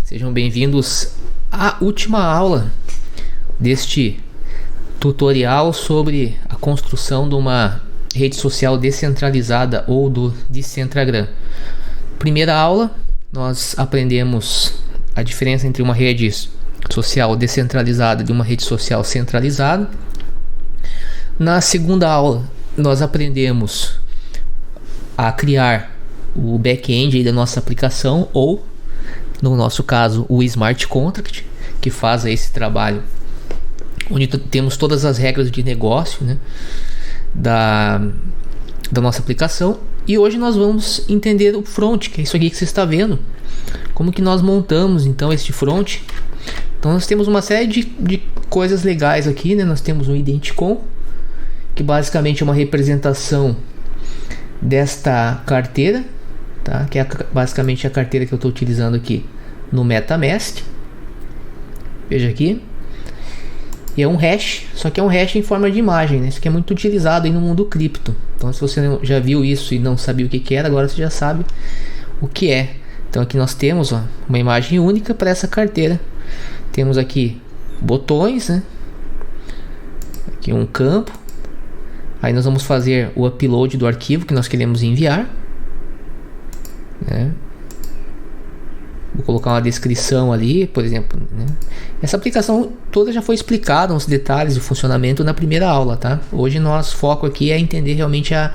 Sejam bem-vindos à última aula deste tutorial sobre a construção de uma rede social descentralizada ou do Decentragram. Primeira aula, nós aprendemos a diferença entre uma rede social descentralizada e uma rede social centralizada. Na segunda aula, nós aprendemos a criar o back-end da nossa aplicação, ou no nosso caso o Smart Contract, que faz esse trabalho, onde temos todas as regras de negócio, né, da nossa aplicação. E hoje nós vamos entender o front, que é isso aqui que você está vendo, como que nós montamos então este front. Então nós temos uma série de coisas legais aqui, né? Nós temos um Identicon, que basicamente é uma representação desta carteira, tá? Que é basicamente a carteira que eu estou utilizando aqui no MetaMask. Veja aqui. E é um hash, só que é um hash em forma de imagem, né? Isso aqui é muito utilizado aí no mundo cripto. Então se você já viu isso e não sabia o que era, agora você já sabe o que é. Então aqui nós temos, ó, uma imagem única para essa carteira. Temos aqui botões, né? Aqui um campo. Aí nós vamos fazer o upload do arquivo que nós queremos enviar, né? Vou colocar uma descrição ali, por exemplo, né? Essa aplicação toda já foi explicada, os detalhes de funcionamento na primeira aula, tá? Hoje nosso foco aqui é entender realmente a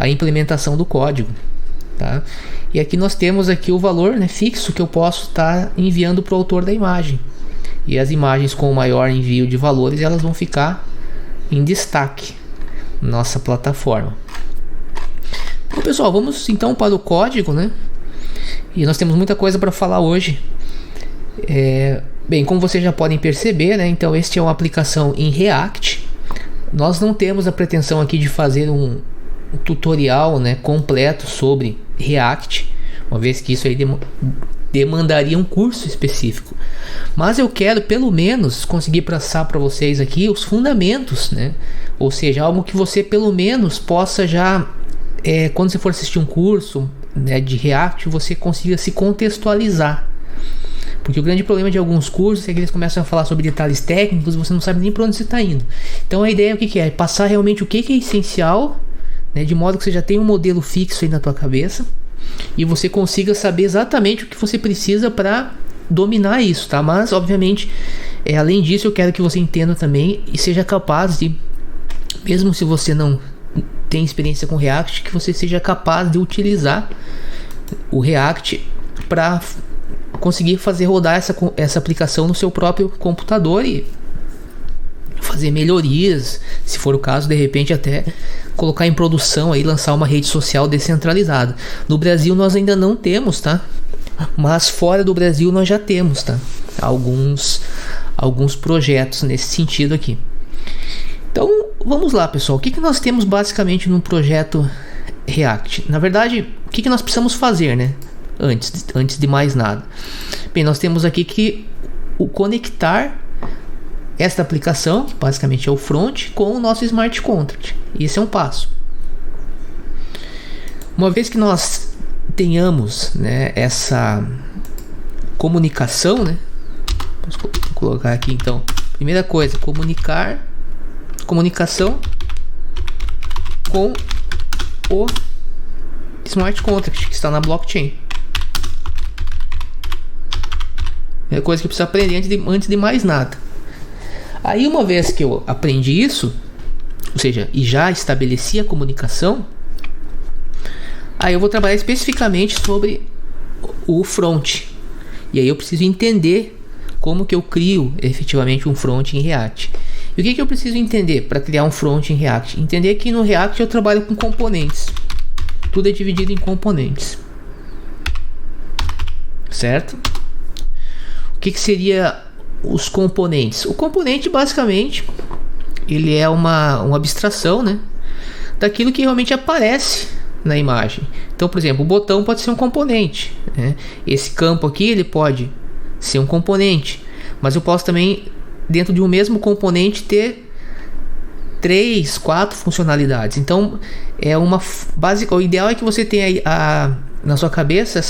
implementação do código, tá? E aqui nós temos aqui o valor, né, fixo que eu posso estar enviando para o autor da imagem. E as imagens com o maior envio de valores, elas vão ficar em destaque nossa plataforma. Bom, pessoal, vamos então para o código, né? E nós temos muita coisa para falar hoje. Bem, como vocês já podem perceber, né? Então este é uma aplicação em React. Nós não temos a pretensão aqui de fazer um tutorial, né, completo sobre React, uma vez que isso aí demandaria um curso específico. Mas eu quero pelo menos conseguir passar para vocês aqui os fundamentos, né? Ou seja, algo que você pelo menos possa já, quando você for assistir um curso, né, de React, você consiga se contextualizar. Porque o grande problema de alguns cursos é que eles começam a falar sobre detalhes técnicos e você não sabe nem para onde você está indo. Então a ideia é o que é? Passar realmente o que é essencial, né, de modo que você já tem um modelo fixo aí na tua cabeça e você consiga saber exatamente o que você precisa para dominar isso, tá? Mas obviamente, além disso, eu quero que você entenda também e seja capaz de, mesmo se você não tem experiência com React, que você seja capaz de utilizar o React para conseguir fazer rodar essa aplicação no seu próprio computador e fazer melhorias, se for o caso, de repente até colocar em produção aí, lançar uma rede social descentralizada. No Brasil nós ainda não temos, tá? Mas fora do Brasil nós já temos, tá? Alguns projetos nesse sentido aqui. Então vamos lá, pessoal. O que nós temos basicamente no projeto React? Na verdade, o que nós precisamos fazer, né? Antes de mais nada. Bem, nós temos aqui que conectar esta aplicação, que basicamente é o front, com o nosso Smart Contract. Esse é um passo. Uma vez que nós tenhamos, né, essa comunicação, né? Vou colocar aqui então. Primeira coisa, comunicação com o Smart Contract que está na blockchain. É coisa que eu preciso aprender antes de mais nada. Aí uma vez que eu aprendi isso, ou seja, e já estabeleci a comunicação, aí eu vou trabalhar especificamente sobre o front. E aí eu preciso entender como que eu crio efetivamente um front em React. E o que eu preciso entender para criar um front em React? Entender que no React eu trabalho com componentes. Tudo é dividido em componentes. Certo? O que seria os componentes? O componente basicamente ele é uma abstração, né, daquilo que realmente aparece na imagem. Então, por exemplo, o botão pode ser um componente, né? Esse campo aqui ele pode ser um componente, mas eu posso também, dentro de um mesmo componente, ter 3, 4 funcionalidades. Então é uma básica. O ideal é que você tenha na sua cabeça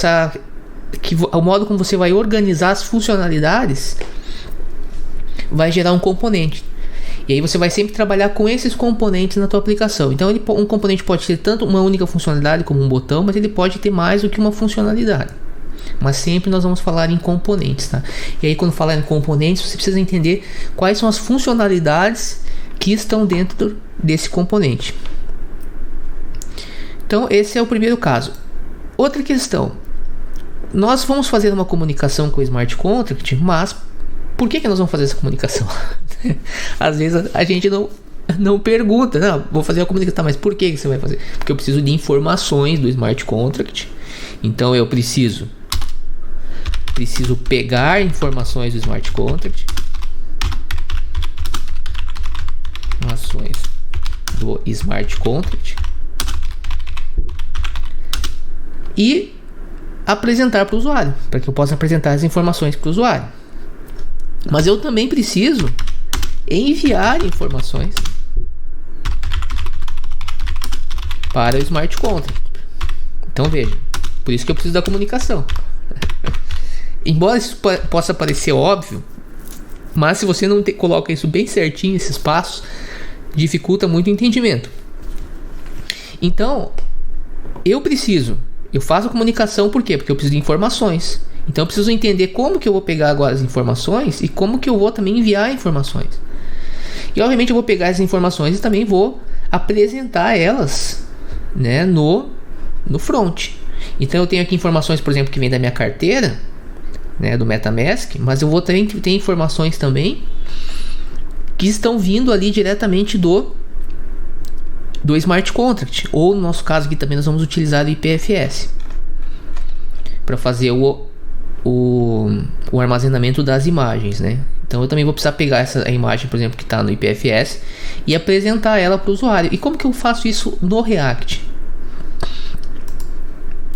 o modo como você vai organizar as funcionalidades vai gerar um componente. E aí você vai sempre trabalhar com esses componentes na tua aplicação. Então um componente pode ter tanto uma única funcionalidade como um botão, mas ele pode ter mais do que uma funcionalidade. Mas sempre nós vamos falar em componentes, tá? E aí quando falar em componentes, você precisa entender quais são as funcionalidades que estão dentro desse componente. Então esse é o primeiro caso. Outra questão. Nós vamos fazer uma comunicação com o Smart Contract, mas por que nós vamos fazer essa comunicação? Às vezes a gente não pergunta. Não, vou fazer a comunicação, tá, mas por que você vai fazer? Porque eu preciso de informações do Smart Contract. Então eu preciso pegar informações do Smart Contract, informações do Smart Contract e apresentar para o usuário, para que eu possa apresentar as informações para o usuário. Mas eu também preciso enviar informações para o Smart Contract. Então veja, por isso que eu preciso da comunicação. Embora isso possa parecer óbvio, mas se você não coloca isso bem certinho, esses passos, dificulta muito o entendimento. Então, eu faço a comunicação por quê? Porque eu preciso de informações. Então eu preciso entender como que eu vou pegar agora as informações e como que eu vou também enviar informações. E obviamente eu vou pegar essas informações e também vou apresentar elas, né, no front. Então eu tenho aqui informações, por exemplo, que vem da minha carteira, né, do MetaMask, mas eu vou ter informações também que estão vindo ali diretamente do Smart Contract, ou no nosso caso aqui também nós vamos utilizar o IPFS para fazer o armazenamento das imagens, né? Então eu também vou precisar pegar a imagem, por exemplo, que está no IPFS e apresentar ela para o usuário. E como que eu faço isso no React?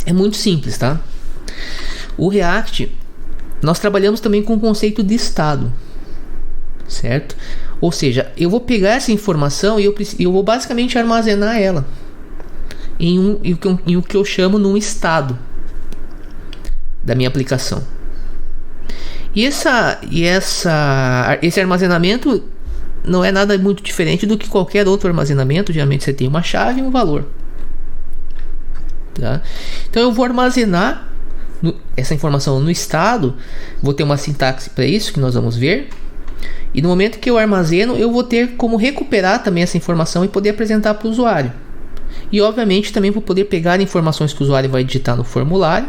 É muito simples, tá? O React, nós trabalhamos também com o conceito de estado, certo? Ou seja, eu vou pegar essa informação e eu vou basicamente armazenar ela em o que eu chamo num estado da minha aplicação. E esse armazenamento não é nada muito diferente do que qualquer outro armazenamento. Geralmente você tem uma chave e um valor, tá? Então eu vou armazenar essa informação no estado. Vou ter uma sintaxe para isso que nós vamos ver. E no momento que eu armazeno, eu vou ter como recuperar também essa informação e poder apresentar para o usuário. E obviamente também vou poder pegar informações que o usuário vai digitar no formulário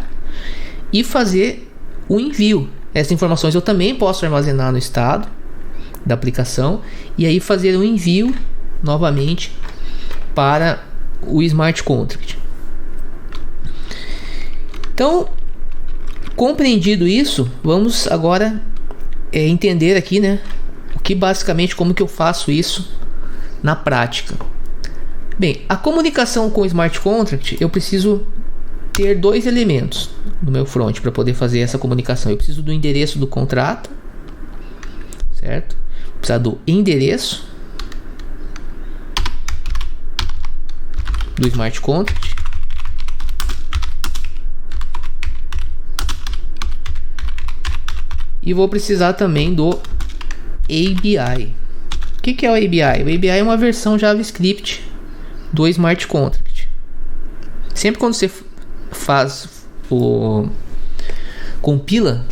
e fazer o envio. Essas informações eu também posso armazenar no estado da aplicação e aí fazer o envio novamente para o Smart Contract. Então, compreendido isso, vamos agora entender aqui, né, como que eu faço isso na prática. Bem, a comunicação com o Smart Contract, eu preciso ter dois elementos no meu front para poder fazer essa comunicação. Eu preciso do endereço do contrato, certo? Preciso do endereço do Smart Contract e vou precisar também do ABI. O que é o ABI? O ABI é uma versão JavaScript do Smart Contract. Sempre quando você compila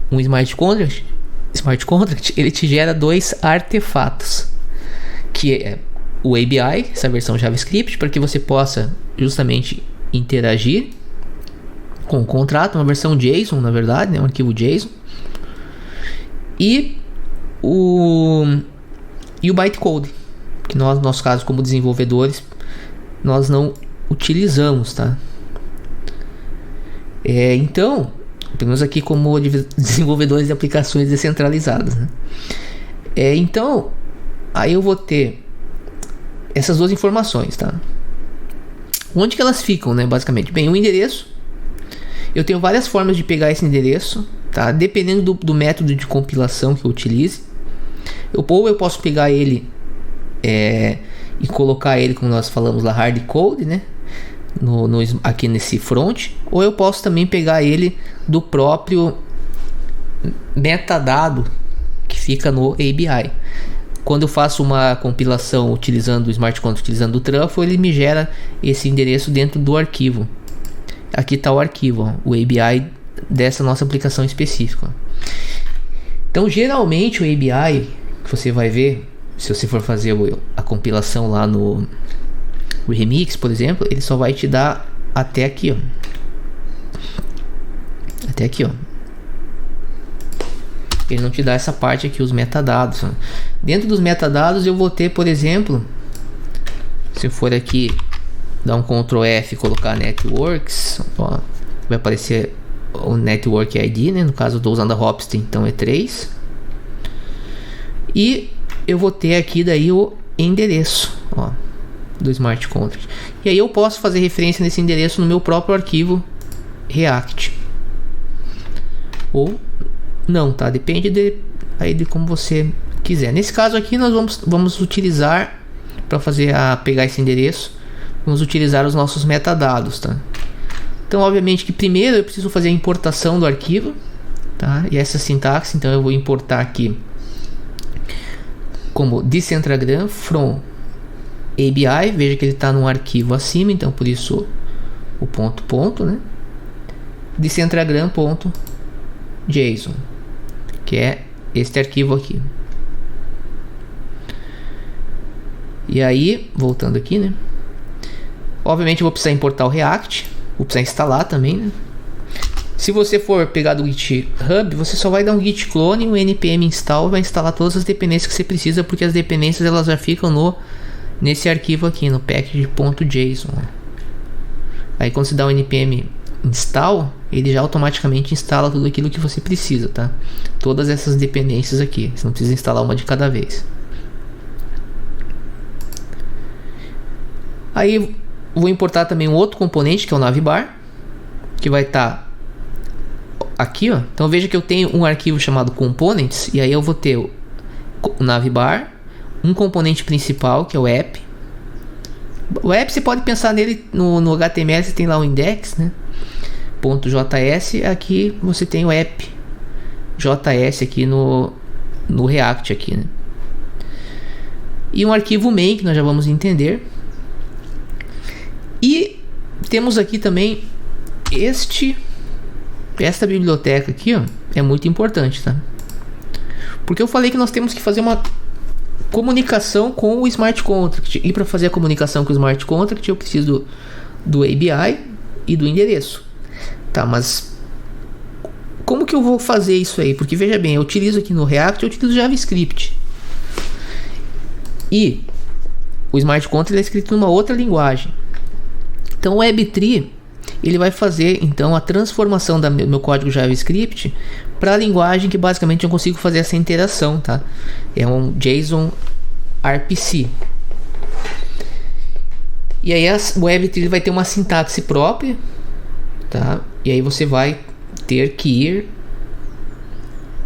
um Smart Contract, ele te gera dois artefatos, que é o ABI, essa versão JavaScript, para que você possa justamente interagir com o contrato, uma versão JSON, na verdade, né, um arquivo JSON, e o bytecode, que nós, no nosso caso, como desenvolvedores, nós não utilizamos, tá? Então, pelo menos aqui como desenvolvedores de aplicações descentralizadas, né? Então, aí eu vou ter essas duas informações, tá? Onde que elas ficam, né? Basicamente, bem, o endereço, eu tenho várias formas de pegar esse endereço, tá? Dependendo do método de compilação que eu utilize. Ou eu posso pegar ele e colocar ele, como nós falamos lá, hardcode, né? aqui nesse front, ou eu posso também pegar ele do próprio metadado que fica no ABI. Quando eu faço uma compilação utilizando o Smart Contract, utilizando o Truffle, ele me gera esse endereço dentro do arquivo. Aqui está o arquivo, ó, o ABI dessa nossa aplicação específica. Então, geralmente o ABI que você vai ver, se você for fazer a compilação lá no Remix, por exemplo, ele só vai te dar até aqui, ó. Até aqui, ó. Ele não te dá essa parte aqui, os metadados, ó. Dentro dos metadados eu vou ter, por exemplo, se eu for aqui dar um Ctrl F e colocar Networks, ó, vai aparecer o Network ID, né? No caso eu estou usando a Hopstay, então é 3. E eu vou ter aqui daí o endereço, ó, do Smart Contract. E aí eu posso fazer referência nesse endereço no meu próprio arquivo React. Ou não, tá? Depende de como você quiser. Nesse caso aqui nós vamos utilizar, para pegar esse endereço, vamos utilizar os nossos metadados, tá? Então, obviamente que primeiro eu preciso fazer a importação do arquivo, tá? E essa sintaxe, então eu vou importar aqui como Decentragram from ABI. Veja que ele está num arquivo acima, então por isso o ponto, né? Decentragram.json, que é este arquivo aqui. E aí, voltando aqui, né? Obviamente eu vou precisar importar o React, vou precisar instalar também, né? Se você for pegar do GitHub, você só vai dar um git clone, um npm install, vai instalar todas as dependências que você precisa, porque as dependências elas já ficam nesse arquivo aqui, no package.json. Aí quando você dá um npm install, ele já automaticamente instala tudo aquilo que você precisa, tá? Todas essas dependências aqui, você não precisa instalar uma de cada vez. Aí vou importar também um outro componente, que é o navbar, que vai estar aqui, ó. Então veja que eu tenho um arquivo chamado components, e aí eu vou ter o navbar, um componente principal, que é o app. O app você pode pensar nele no HTML, você tem lá o index, né? .js, aqui você tem o app JS aqui no React aqui, né? E um arquivo main, que nós já vamos entender. E temos aqui também esta biblioteca aqui, ó, é muito importante, tá? Porque eu falei que nós temos que fazer uma comunicação com o Smart Contract. E para fazer a comunicação com o Smart Contract eu preciso do ABI e do endereço. Tá, mas como que eu vou fazer isso aí? Porque veja bem, eu utilizo aqui no React, eu utilizo JavaScript. E o Smart Contract é escrito numa outra linguagem. Então o Web3 ele vai fazer então a transformação do meu código JavaScript para a linguagem que basicamente eu consigo fazer essa interação, tá? É um JSON RPC. E aí o Web3 vai ter uma sintaxe própria, tá? E aí você vai ter que ir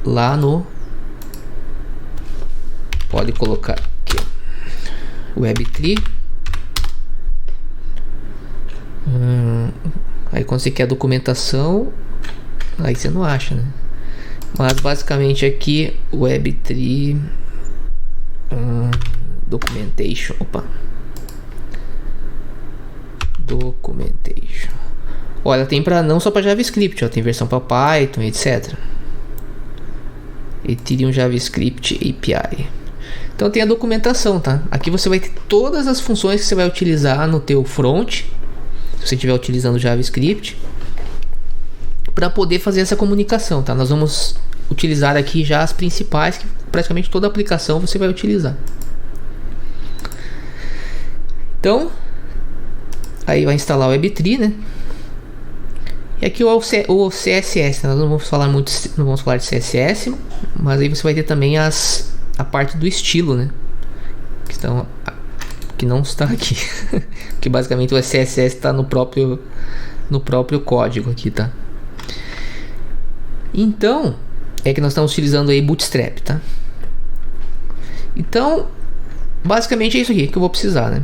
lá no, pode colocar aqui, Web3. Aí quando você quer a documentação, aí você não acha, né? Mas basicamente aqui Web3 documentation, documentation. Olha, tem para não só para JavaScript, ó, tem versão para Python, etc. Ethereum JavaScript API. Então tem a documentação, tá? Aqui você vai ter todas as funções que você vai utilizar no teu front, se você estiver utilizando JavaScript, para poder fazer essa comunicação, tá? Nós vamos utilizar aqui já as principais, que praticamente toda aplicação você vai utilizar. Então, aí vai instalar o Web3, né? E aqui o CSS, né? Nós não vamos falar muito, não vamos falar de CSS, mas aí você vai ter também a parte do estilo, né? Que não está aqui. Que basicamente o CSS está no próprio código aqui, tá? Então é que nós estamos utilizando aí Bootstrap, tá? Então basicamente é isso aqui que eu vou precisar, né?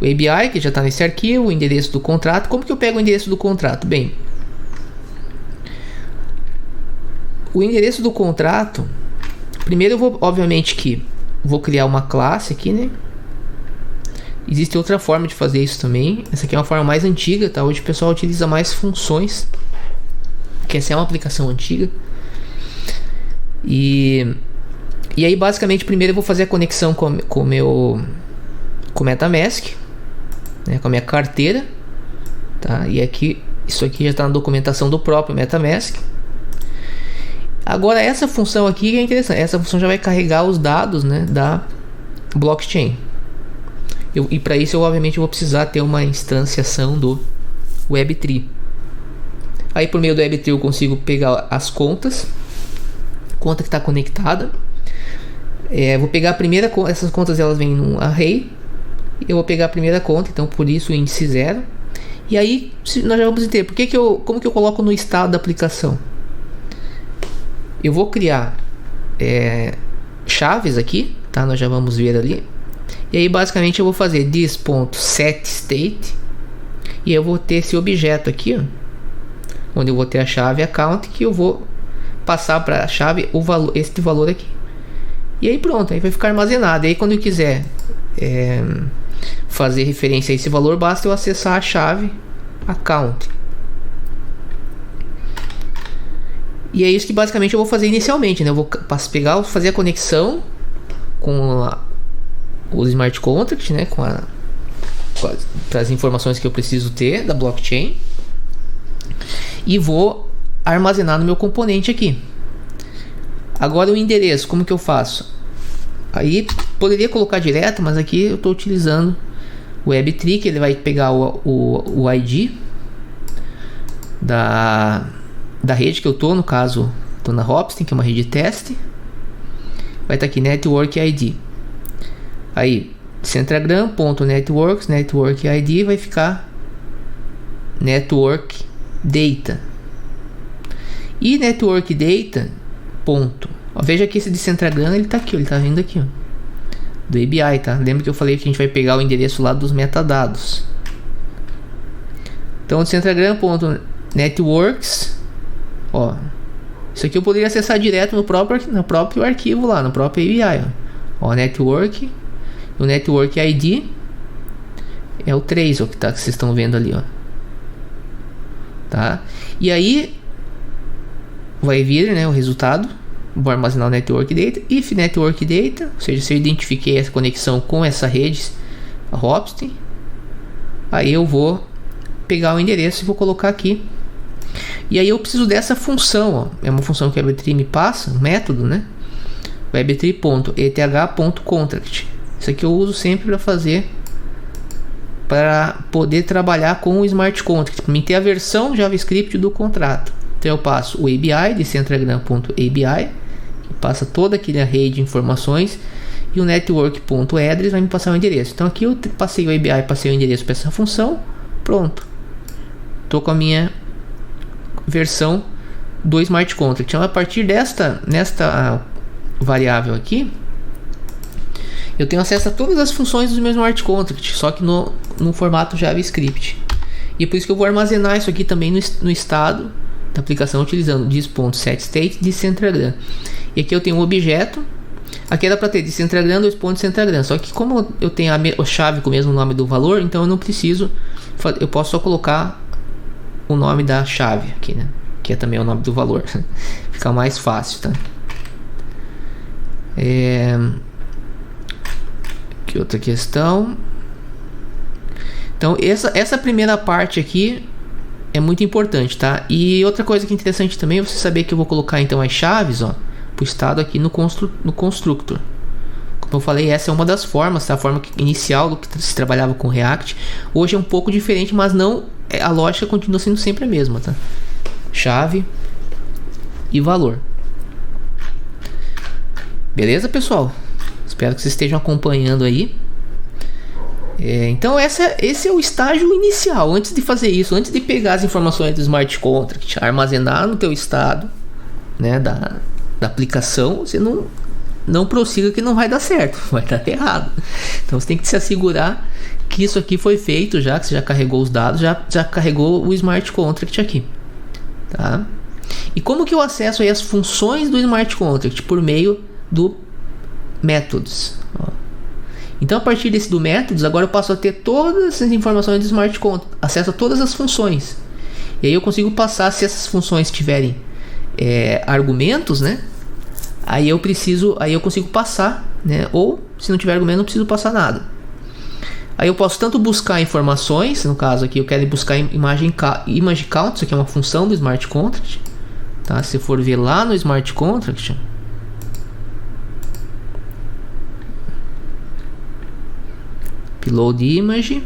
o ABI, que já está nesse arquivo, o endereço do contrato. Como que eu pego o endereço do contrato? Bem, o endereço do contrato, primeiro eu vou, obviamente, vou criar uma classe aqui, né? Existe outra forma de fazer isso também. Essa aqui é uma forma mais antiga, tá? Hoje o pessoal utiliza mais funções, que essa é uma aplicação antiga. E aí, basicamente, primeiro eu vou fazer a conexão com o MetaMask, né? Com a minha carteira, tá? E aqui, isso aqui já está na documentação do próprio MetaMask. Agora, essa função aqui é interessante. Essa função já vai carregar os dados, né, da blockchain. E para isso, eu obviamente vou precisar ter uma instanciação do Web3. Aí, por meio do Web3, eu consigo pegar as contas. Conta que está conectada. Vou pegar a primeira conta. Essas contas elas vêm num array. Eu vou pegar a primeira conta, então por isso o índice 0. E aí, nós já vamos entender como que eu coloco no estado da aplicação. Eu vou criar chaves aqui, tá? Nós já vamos ver ali. E aí basicamente eu vou fazer this.setState. E eu vou ter esse objeto aqui, ó, onde eu vou ter a chave account, que eu vou passar para a chave este valor aqui. E aí pronto, aí vai ficar armazenado. E aí quando eu quiser fazer referência a esse valor, basta eu acessar a chave account. E é isso que basicamente eu vou fazer inicialmente, né? Eu vou fazer a conexão com o smart contract, né? Para as informações que eu preciso ter da blockchain. E vou armazenar no meu componente aqui. Agora o endereço, como que eu faço? Aí poderia colocar direto, mas aqui eu estou utilizando o Web3, que ele vai pegar o ID da rede que eu tô, no caso, tô na Hopstone, que é uma rede de teste. Vai estar aqui Network ID. Aí, Centragram.networks, Network ID vai ficar Network Data. E Network Data, ponto. Ó, veja que esse de Centragram, ele tá aqui, ele tá vindo aqui, ó, do ABI, tá? Lembra que eu falei que a gente vai pegar o endereço lá dos metadados. Então, de Centragram.networks, ó, isso aqui eu poderia acessar direto no próprio arquivo lá, no próprio ABI, ó, Network, o Network ID é o 3, ó, que vocês estão vendo ali, ó, tá? E aí vai vir, né, o resultado. Vou armazenar o Network Data, if Network Data, ou seja, se eu identifiquei essa conexão com essa rede, a Hopstone, aí eu vou pegar o endereço e vou colocar aqui. E aí eu preciso dessa função, ó, é uma função que a Web3 me passa, um método, né? Web3.eth.contract. Isso aqui eu uso sempre para poder trabalhar com o smart contract, para mim ter a versão JavaScript do contrato. Então eu passo o ABI de Centragram.abi, que passa toda aquele array de informações, e o network.address vai me passar o endereço. Então aqui eu passei o ABI, passei o endereço para essa função, pronto. Estou com a minha versão do smart contract. Então a partir nesta variável aqui, eu tenho acesso a todas as funções do meu smart contract, só que no formato JavaScript. E é por isso que eu vou armazenar isso aqui também no estado da aplicação, utilizando this.setState de Centragram. E aqui eu tenho um objeto. Aqui era para ter de Centragram, 2.Centragram. Só que como eu tenho a chave com o mesmo nome do valor, então eu não preciso. Eu posso só colocar o nome da chave aqui, né? Que é também o nome do valor. Fica mais fácil, tá? Que outra questão. Então essa primeira parte aqui é muito importante, tá? E outra coisa que é interessante também é você saber que eu vou colocar então as chaves, ó, pro estado aqui no constructor. Como eu falei, essa é uma das formas, tá? A forma inicial do que se trabalhava com React. Hoje é um pouco diferente, mas não, a lógica continua sendo sempre a mesma, tá? Chave e valor. Beleza, pessoal? Espero que vocês estejam acompanhando aí. Então esse é o estágio inicial. Antes de fazer isso, antes de pegar as informações do smart contract, armazenar no teu estado, né, da aplicação, você não prossiga, que não vai dar certo, vai dar errado. Então você tem que se assegurar que isso aqui foi feito já, que você já carregou os dados, já carregou o Smart Contract aqui, tá? E como que eu acesso aí as funções do Smart Contract? Por meio do Methods. Ó. Então, a partir desse do Methods, agora eu passo a ter todas as informações do Smart Contract, acesso a todas as funções. E aí eu consigo passar, se essas funções tiverem argumentos, né? Aí eu consigo passar, né? Ou se não tiver argumento, não preciso passar nada. Aí eu posso tanto buscar informações, no caso aqui eu quero buscar image count, isso aqui é uma função do Smart Contract, tá? Se for ver lá no Smart Contract, upload image,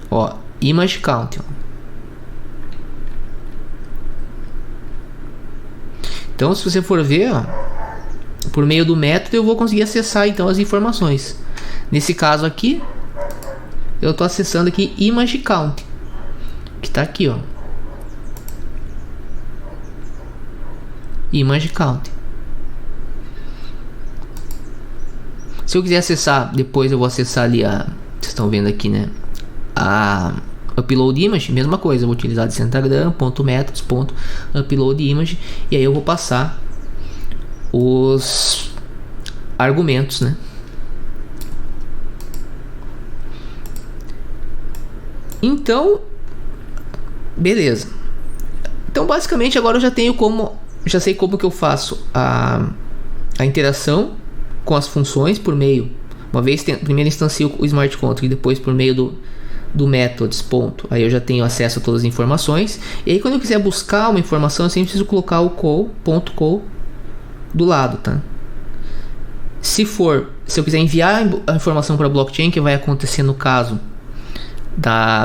ó, image count, ó. Então, se você for ver, ó, por meio do método eu vou conseguir acessar então as informações. Nesse caso aqui, eu estou acessando aqui image count, que está aqui, ó, image count. Se eu quiser acessar, depois eu vou acessar ali vocês estão vendo aqui, né? A upload image, mesma coisa, eu vou utilizar de Centragram.methods.upload image e aí eu vou passar os argumentos, né? Então, beleza. Então, basicamente, agora eu já sei como que eu faço a interação com as funções por meio, uma vez primeiro instancio o Smart Contract e depois por meio do methods, ponto. Aí eu já tenho acesso a todas as informações. E aí quando eu quiser buscar uma informação, eu sempre preciso colocar o call do lado, tá? Se eu quiser enviar a informação para a blockchain, que vai acontecer no caso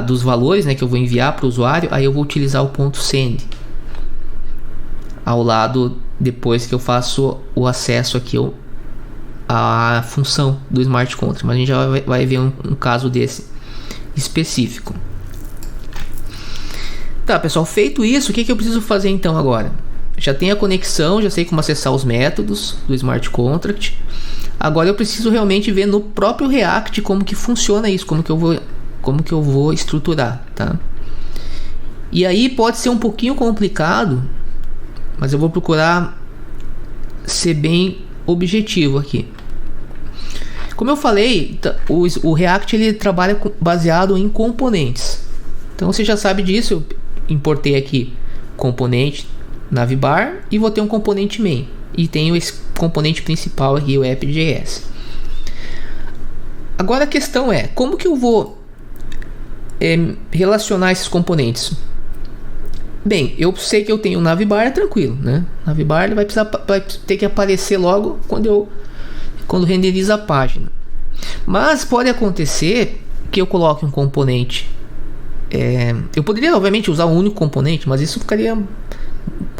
dos valores, né, que eu vou enviar para o usuário, aí eu vou utilizar o .send ao lado depois que eu faço o acesso aqui à função do Smart Contract. Mas a gente já vai ver um caso desse específico. Tá, pessoal, feito isso, o que eu preciso fazer então agora? Já tenho a conexão, já sei como acessar os métodos do Smart Contract. Agora eu preciso realmente ver no próprio React como que funciona isso, como que eu vou estruturar, tá? E aí pode ser um pouquinho complicado, mas eu vou procurar ser bem objetivo aqui. Como eu falei, o React ele trabalha baseado em componentes. Então você já sabe disso. Eu importei aqui componente navbar e vou ter um componente main. E tenho esse componente principal aqui, o app.js. Agora a questão é, como que eu vou relacionar esses componentes? Bem, eu sei que eu tenho o navbar, é tranquilo, né? Navbar ele vai ter que aparecer logo quando renderiza a página. Mas pode acontecer que eu coloque um componente. Eu poderia obviamente usar um único componente, mas isso ficaria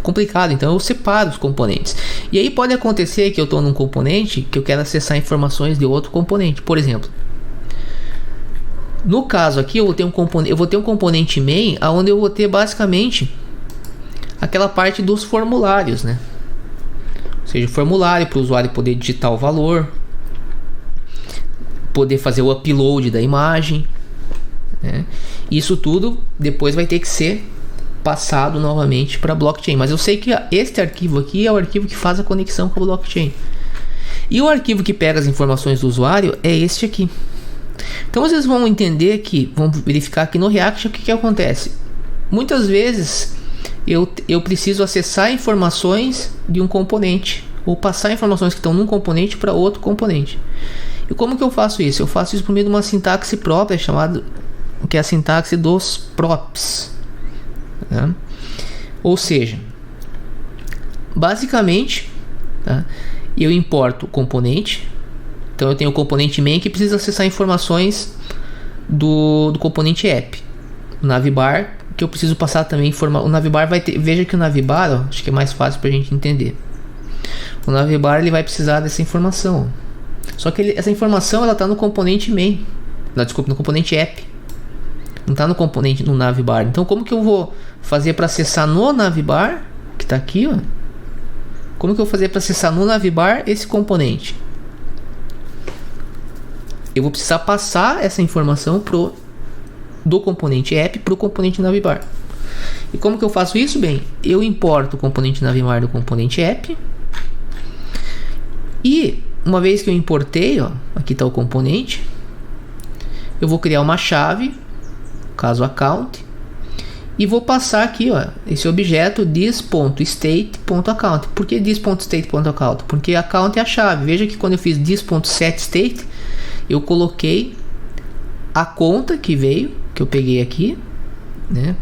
complicado, então eu separo os componentes. E aí pode acontecer que eu estou num componente que eu quero acessar informações de outro componente. Por exemplo, no caso aqui eu vou ter um componente main, onde eu vou ter basicamente aquela parte dos formulários, né? Ou seja, formulário para o usuário poder digitar o valor, poder fazer o upload da imagem, né? Isso tudo depois vai ter que ser passado novamente para a blockchain. Mas eu sei que este arquivo aqui é o arquivo que faz a conexão com a blockchain. E o arquivo que pega as informações do usuário é este aqui. Então vocês vão entender que, vão verificar aqui no React o que acontece. Muitas vezes eu preciso acessar informações de um componente ou passar informações que estão num componente para outro componente. E como que eu faço isso? Eu faço isso por meio de uma sintaxe própria chamada, que é a sintaxe dos props, né? Ou seja, basicamente, tá, eu importo o componente. Então eu tenho o componente main que precisa acessar informações do componente app. O navbar, que eu preciso passar também o navbar vai ter, veja que o navbar, ó, acho que é mais fácil para a gente entender. O navbar ele vai precisar dessa informação. Só que essa informação ela está no componente main, no componente app. Não está no navbar. Então como que eu vou fazer para acessar no navbar, que está aqui, ó. Como que eu vou fazer para acessar no Navibar esse componente? Eu vou precisar passar essa informação do componente app para o componente Navibar. E como que eu faço isso? Bem, eu importo o componente Navibar do componente app. E uma vez que eu importei, ó, aqui está o componente, eu vou criar uma chave, caso account, e vou passar aqui, ó, esse objeto this.state.account. Por que this.state.account? Porque account é a chave. Veja que quando eu fiz this.setState, eu coloquei a conta que veio, que eu peguei aqui, né?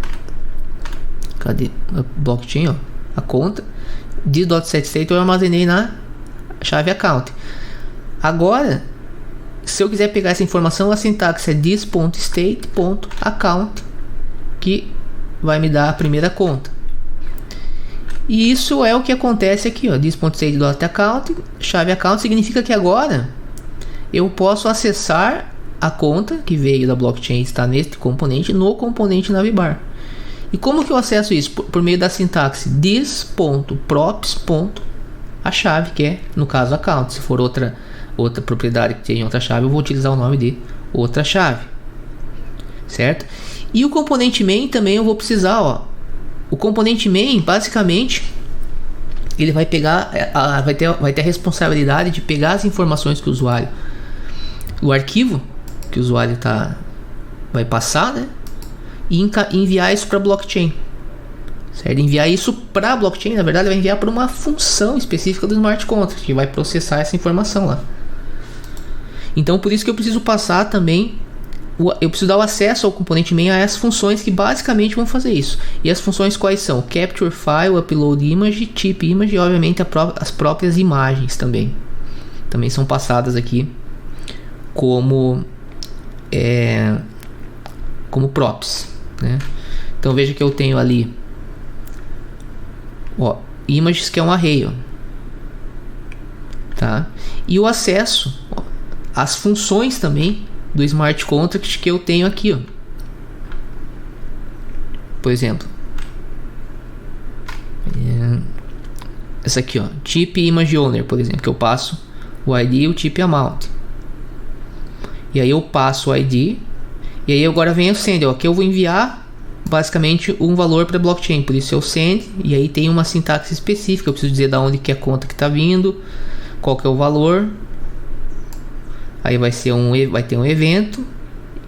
Cadê? A blockchain, ó, a conta. This.setState eu armazenei na chave account. Agora, se eu quiser pegar essa informação, a sintaxe é this.state.account, que vai me dar a primeira conta. E isso é o que acontece aqui, ó, this.state.account, chave account, significa que agora eu posso acessar a conta que veio da blockchain, está neste componente, no componente Navibar. E como que eu acesso isso? Por meio da sintaxe this.props. A chave, que é, no caso, account. Se for outra propriedade que tenha outra chave, eu vou utilizar o nome de outra chave, certo? E o componente main também eu vou precisar, ó. O componente main, basicamente, ele vai pegar, vai ter a responsabilidade de pegar as informações que o usuário, o arquivo que o usuário vai passar, né? E enviar isso para a blockchain. Certo? Enviar isso para a blockchain, na verdade, vai enviar para uma função específica do smart contract que vai processar essa informação lá. Então, por isso que eu preciso passar também, eu preciso dar o acesso ao componente main a essas funções que basicamente vão fazer isso. E as funções quais são? Capture file, upload image, tip image e obviamente as próprias imagens também. Também são passadas aqui como props, né? Então veja que eu tenho ali, ó, images, que é um array, ó, tá? E o acesso, ó, às funções também do smart contract que eu tenho aqui, ó. Por exemplo, essa aqui, ó, tip image owner, por exemplo, que eu passo o ID e o tip amount. E aí eu passo o ID, e aí agora vem o send, ó, que eu vou enviar basicamente um valor para blockchain, por isso eu send, e aí tem uma sintaxe específica, eu preciso dizer da onde que é a conta que está vindo, qual que é o valor, aí vai ter um evento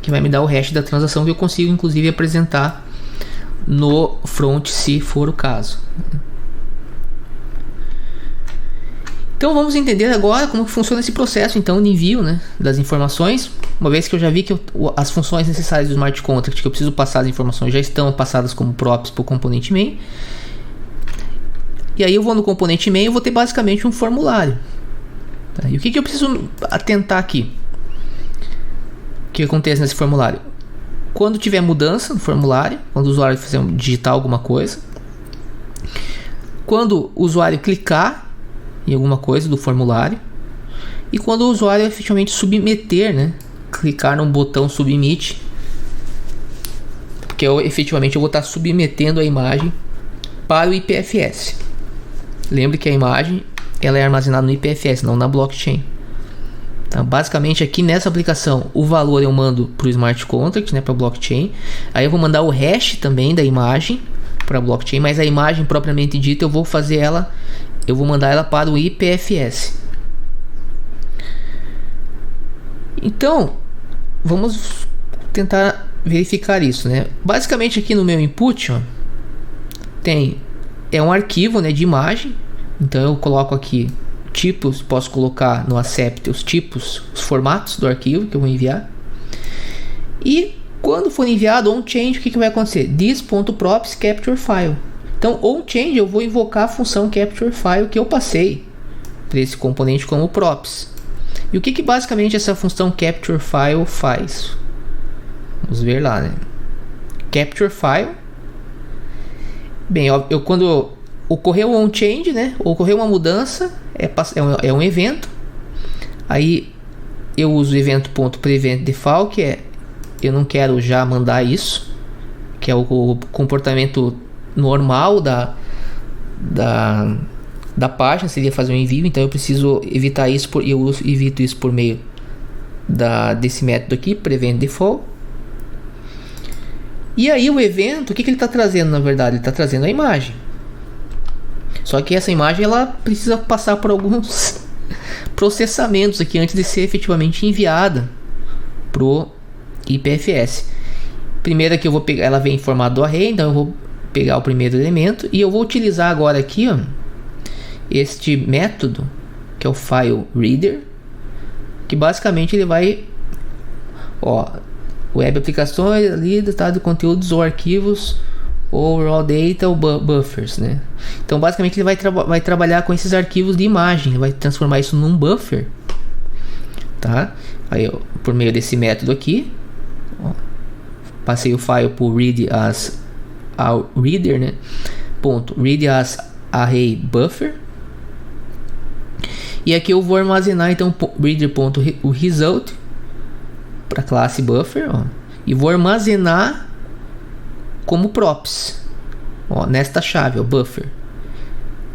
que vai me dar o hash da transação, que eu consigo inclusive apresentar no front, se for o caso. Então vamos entender agora como que funciona esse processo então de envio, né, das informações. Uma vez que eu já vi que as funções necessárias do smart contract que eu preciso passar as informações já estão passadas como props para o componente main. E aí eu vou no componente main e vou ter basicamente um formulário. Tá? E o que eu preciso atentar aqui? O que acontece nesse formulário? Quando tiver mudança no formulário, quando o usuário digitar alguma coisa, quando o usuário clicar em alguma coisa do formulário, e quando o usuário efetivamente submeter, né, clicar no botão submit, porque efetivamente eu vou estar submetendo a imagem para o IPFS. Lembre que a imagem ela é armazenada no IPFS, não na blockchain. Então, basicamente aqui nessa aplicação o valor eu mando para o smart contract, né, para a blockchain. Aí eu vou mandar o hash também da imagem para a blockchain, mas a imagem propriamente dita eu vou mandar ela para o IPFS. Então, vamos tentar verificar isso, né? Basicamente aqui no meu input, ó, é um arquivo, né, de imagem. Então eu coloco aqui tipos, posso colocar no accept os tipos, os formatos do arquivo que eu vou enviar. E quando for enviado onChange, o que vai acontecer? This.props capture file. Então, onChange eu vou invocar a função capture file que eu passei para esse componente como props. E o que basicamente essa função capture file faz? Vamos ver lá, né? Capture file. Bem, quando ocorreu um onChange, né? Ocorreu uma mudança, é um evento. Aí eu uso o evento.prevent default, que é eu não quero já mandar isso, que é o comportamento normal da página, seria fazer um envio. Então eu preciso evitar isso, evito isso por meio desse método aqui, prevent default. E aí o evento, o que ele está trazendo na verdade? Ele está trazendo a imagem. Só que essa imagem ela precisa passar por alguns processamentos aqui antes de ser efetivamente enviada pro IPFS. Primeiro aqui eu vou pegar, ela vem em formato do array, então eu vou pegar o primeiro elemento e eu vou utilizar agora aqui, ó, este método que é o file reader, que basicamente ele vai, ó, web aplicações ali, detalhe de conteúdos ou arquivos ou raw data ou buffers, né? Então basicamente ele vai trabalhar com esses arquivos de imagem, ele vai transformar isso num buffer, tá? Aí por meio desse método aqui, ó, passei o file por read as reader, né? Ponto read as array buffer. E aqui eu vou armazenar então reader.result para classe buffer, ó, e vou armazenar como props, ó, nesta chave, ó, buffer.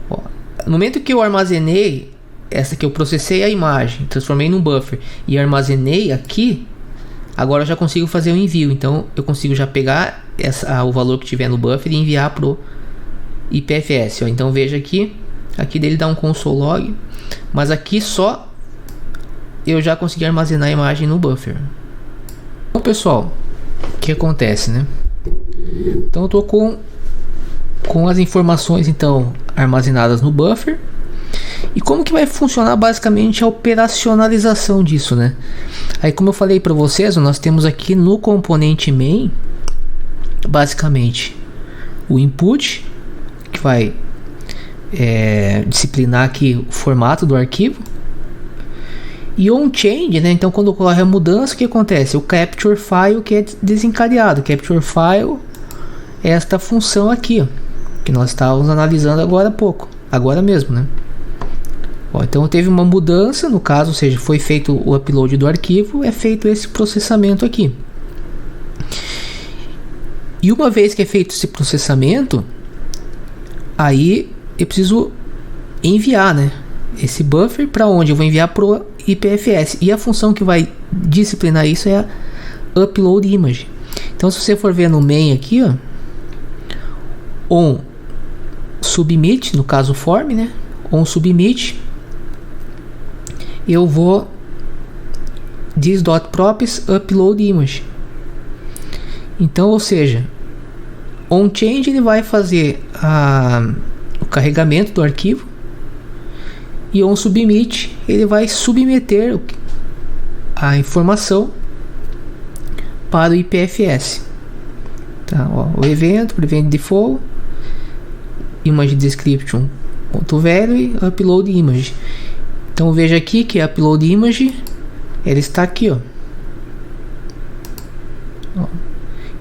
Ó, no momento que eu armazenei essa que eu processei a imagem, transformei num buffer e armazenei aqui, agora eu já consigo fazer o envio. Então eu consigo já pegar o valor que tiver no buffer e enviar pro IPFS, ó. Então veja aqui dele dá um console log, mas aqui só eu já consegui armazenar a imagem no buffer. Então pessoal, o que acontece, né? Então eu tô com as informações então armazenadas no buffer. E como que vai funcionar basicamente a operacionalização disso, né? Aí como eu falei para vocês, nós temos aqui no componente main basicamente o input, que vai disciplinar aqui o formato do arquivo, e onChange, né? Então quando ocorre a mudança, o que acontece? O capture file que é desencadeado. Capture file é esta função aqui, ó, que nós estávamos analisando agora há pouco, agora mesmo, né? Ó, então teve uma mudança, no caso, ou seja, foi feito o upload do arquivo, é feito esse processamento aqui. E uma vez que é feito esse processamento, aí eu preciso enviar, né, esse buffer para onde? Eu vou enviar para o IPFS. E a função que vai disciplinar isso é a upload image. Então se você for ver no main aqui, ó, on submit, no caso form, né, on submit, eu vou this.props upload image. Então, ou seja, onChange ele vai fazer o carregamento do arquivo, e onSubmit ele vai submeter a informação para o IPFS. Tá, ó, o evento prevent default image description .value upload image. Então veja aqui que a upload image ela está aqui, ó,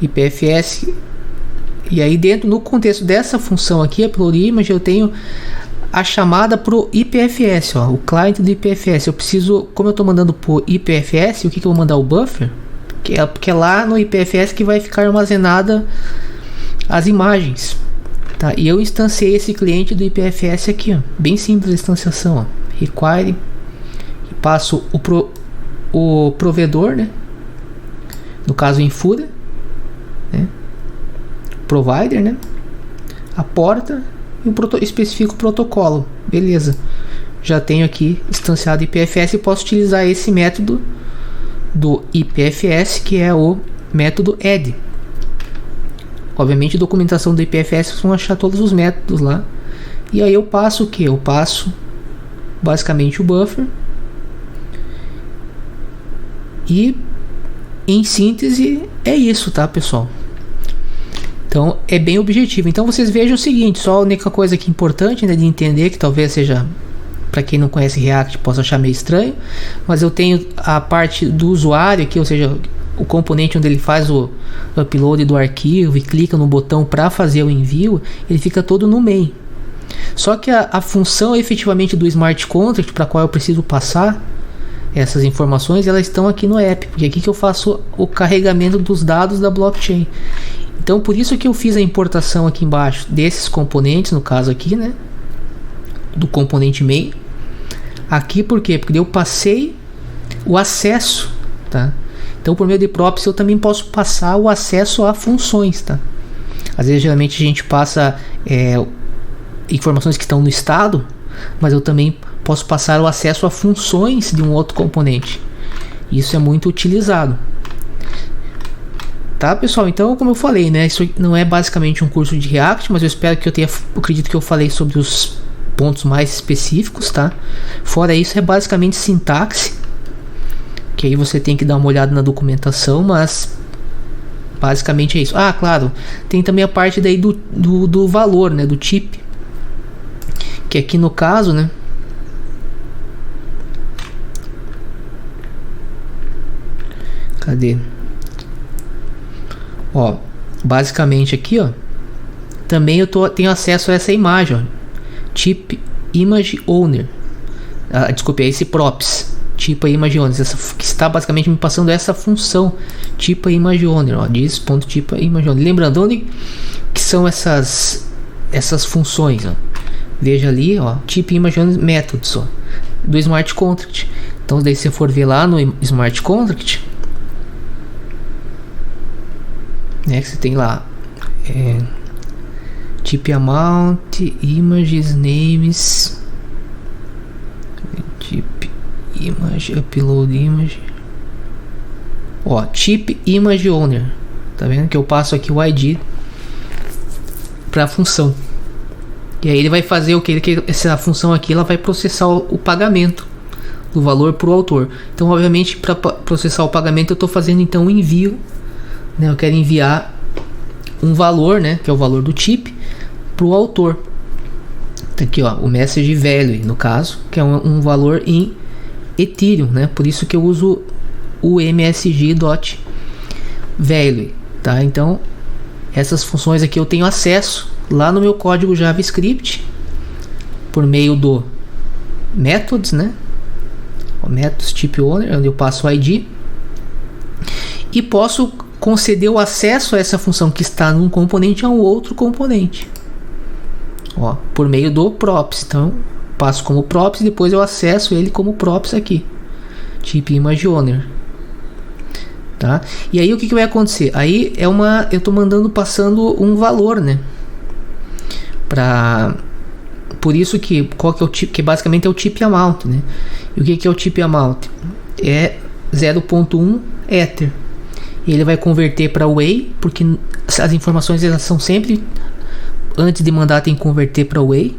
IPFS. E aí dentro, no contexto dessa função aqui, upload image, eu tenho a chamada pro IPFS, ó, o client do IPFS. Eu preciso, como eu estou mandando pro IPFS, o que eu vou mandar? O buffer, porque é lá no IPFS que vai ficar armazenada as imagens, tá? E eu instanciei esse cliente do IPFS aqui, ó, bem simples a instanciação, ó, require, e passo o provedor, né, no caso Infura, né, provider, né, a porta, e especifico o protocolo. Beleza, já tenho aqui instanciado IPFS e posso utilizar esse método do IPFS, que é o método add. Obviamente documentação do IPFS, vocês vão achar todos os métodos lá. E aí eu passo o que? Eu passo basicamente o buffer. E em síntese é isso, tá, pessoal? Então é bem objetivo. Então vocês vejam o seguinte, só a única coisa aqui importante, né, de entender, que talvez seja, para quem não conhece React, possa achar meio estranho, mas eu tenho a parte do usuário aqui, ou seja, o componente onde ele faz o upload do arquivo e clica no botão para fazer o envio, ele fica todo no main. Só que a função efetivamente do smart contract, para qual eu preciso passar essas informações, elas estão aqui no app, porque é aqui que eu faço o carregamento dos dados da blockchain. Então por isso que eu fiz a importação aqui embaixo desses componentes, no caso aqui, né, do componente main. Aqui por quê? Porque eu passei o acesso, tá? Então por meio de props eu também posso passar o acesso a funções, tá? Às vezes geralmente a gente passa informações que estão no estado, mas eu também posso passar o acesso a funções de um outro componente. Isso é muito utilizado. Tá, pessoal? Então, como eu falei, né, isso não é basicamente um curso de React, mas eu acredito que eu falei sobre os pontos mais específicos, tá? Fora isso, é basicamente sintaxe, que aí você tem que dar uma olhada na documentação, mas basicamente é isso. Ah, claro, tem também a parte daí do valor, né, do type, que aqui no caso, né, cadê? Ó, basicamente aqui, ó, também eu tenho acesso a essa imagem, ó, type image owner. Desculpe, é esse props, tipo image owner, que está basicamente me passando essa função, tipo image owner, ó, diz.tipo image owner. Lembrando onde que são essas funções, ó. Veja ali, ó, type image owner methods, ó, do smart contract. Então daí se você for ver lá no smart contract, né, que você tem lá type amount, images, names, type image, upload image, ó, type image owner, tá vendo que eu passo aqui o ID para a função, e aí ele vai fazer o que essa função aqui, ela vai processar o pagamento do valor para o autor. Então obviamente para processar o pagamento eu estou fazendo então um envio, né, eu quero enviar um valor, né, que é o valor do type, para o autor. Tá aqui, ó, o message value, no caso, que é um valor em Ethereum, né? Por isso que eu uso o msg.value, tá? Então essas funções aqui eu tenho acesso lá no meu código JavaScript por meio do methods, né? O methods type owner, onde eu passo o ID, e posso conceder o acesso a essa função que está num componente a um outro componente, ó, por meio do props. Então passo como props e depois eu acesso ele como props aqui, type image owner, tá? E aí o que vai acontecer? Aí eu estou passando um valor, né, por isso que qual que é o type, que basicamente é o type amount, né? E o que é o type amount? É 0.1 Ether. Ele vai converter para Whey, porque as informações elas são sempre, antes de mandar, tem que converter para Whey.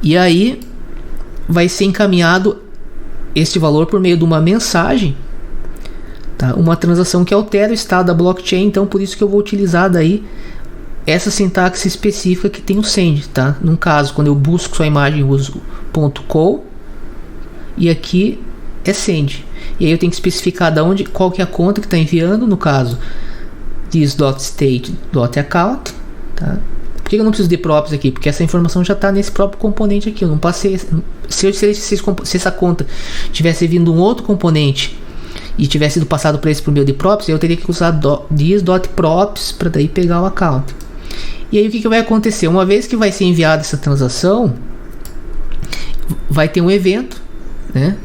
E aí vai ser encaminhado este valor por meio de uma mensagem, tá? Uma transação que altera o estado da blockchain. Então por isso que eu vou utilizar daí essa sintaxe específica que tem o send, tá? No caso, quando eu busco sua imagem, eu uso .call, e aqui é send. E aí eu tenho que especificar qual que é a conta que está enviando, no caso this.state.account, tá? Por que eu não preciso de props aqui? Porque essa informação já está nesse próprio componente aqui. Eu não passei. Se essa conta tivesse vindo um outro componente e tivesse sido passado para esse por meio de props, eu teria que usar this.props para daí pegar o account. E aí o que vai acontecer? Uma vez que vai ser enviada essa transação, vai ter um evento, né?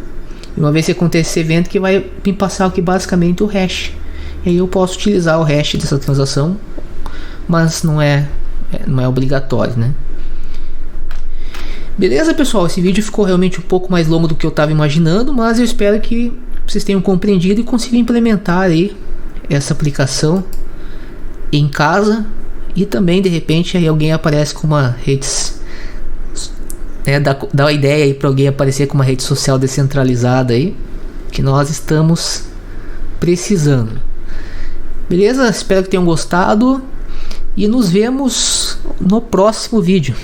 E uma vez que acontecer esse evento, que vai me passar aqui basicamente o hash. E aí eu posso utilizar o hash dessa transação, mas não é obrigatório, né? Beleza, pessoal? Esse vídeo ficou realmente um pouco mais longo do que eu estava imaginando, mas eu espero que vocês tenham compreendido e consigam implementar aí essa aplicação em casa. E também, de repente, aí alguém aparece com uma rede, né, dá uma ideia aí para alguém aparecer com uma rede social descentralizada aí, que nós estamos precisando. Beleza? Espero que tenham gostado e nos vemos no próximo vídeo.